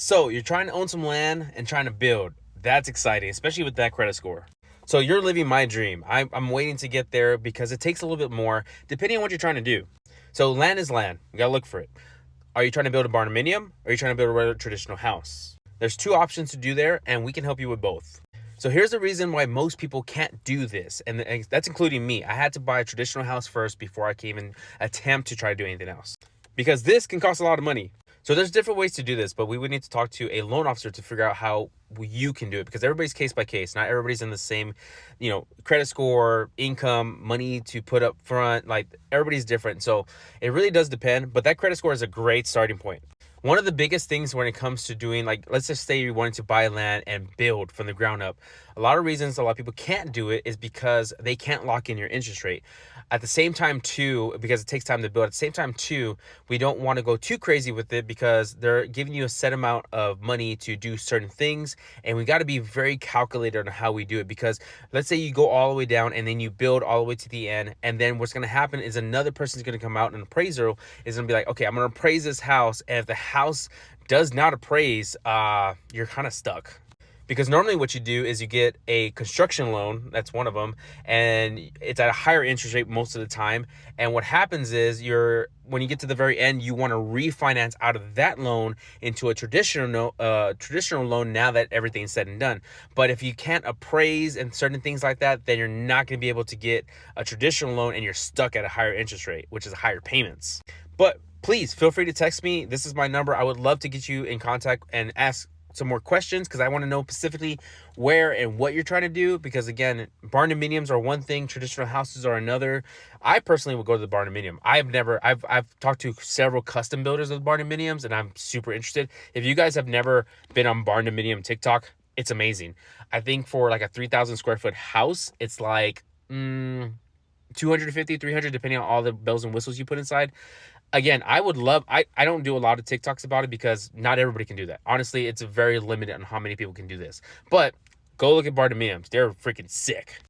So you're trying to own some land and trying to build. That's exciting, especially with that credit score. So you're living my dream. I'm waiting to get there because it takes a little bit more depending on what you're trying to do. So land is land. You gotta look for it. Are you trying to build a barndominium or are you trying to build a regular traditional house? There's two options to do there, and we can help you with both. So here's the reason why most people can't do this, and that's including me. I had to buy a traditional house first before I can even attempt to try to do anything else, because this can cost a lot of money. So there's different ways to do this, but we would need to talk to a loan officer to figure out how you can do it, because everybody's case by case. Not everybody's in the same, credit score, income, money to put up front. Like, everybody's different. So it really does depend, but that credit score is a great starting point. One of the biggest things when it comes to doing, like, let's just say you're wanting to buy land and build from the ground up, a lot of reasons a lot of people can't do it is because they can't lock in your interest rate. At the same time too, because it takes time to build, at the same time too, we don't want to go too crazy with it because they're giving you a set amount of money to do certain things, and we got to be very calculated on how we do it. Because let's say you go all the way down and then you build all the way to the end, and then what's going to happen is another person's going to come out, and an appraiser is going to be like, okay, I'm going to appraise this house, and if the house does not appraise, you're kind of stuck. Because normally what you do is you get a construction loan, that's one of them, and it's at a higher interest rate most of the time. And what happens is when you get to the very end, you want to refinance out of that loan into a traditional loan now that everything's said and done. But if you can't appraise and certain things like that, then you're not going to be able to get a traditional loan, and you're stuck at a higher interest rate, which is higher payments. But please feel free to text me. This is my number. I would love to get you in contact and ask some more questions, because I want to know specifically where and what you're trying to do. Because again, barndominiums are one thing, traditional houses are another. I personally would go to the barndominium. I've talked to several custom builders of barndominiums, and I'm super interested. If you guys have never been on barndominium TikTok, it's amazing. I think for like a 3,000 square foot house, it's like 250, 300, depending on all the bells and whistles you put inside. Again, I don't do a lot of TikToks about it because not everybody can do that. Honestly, it's very limited on how many people can do this. But go look at barndominiums. They're freaking sick.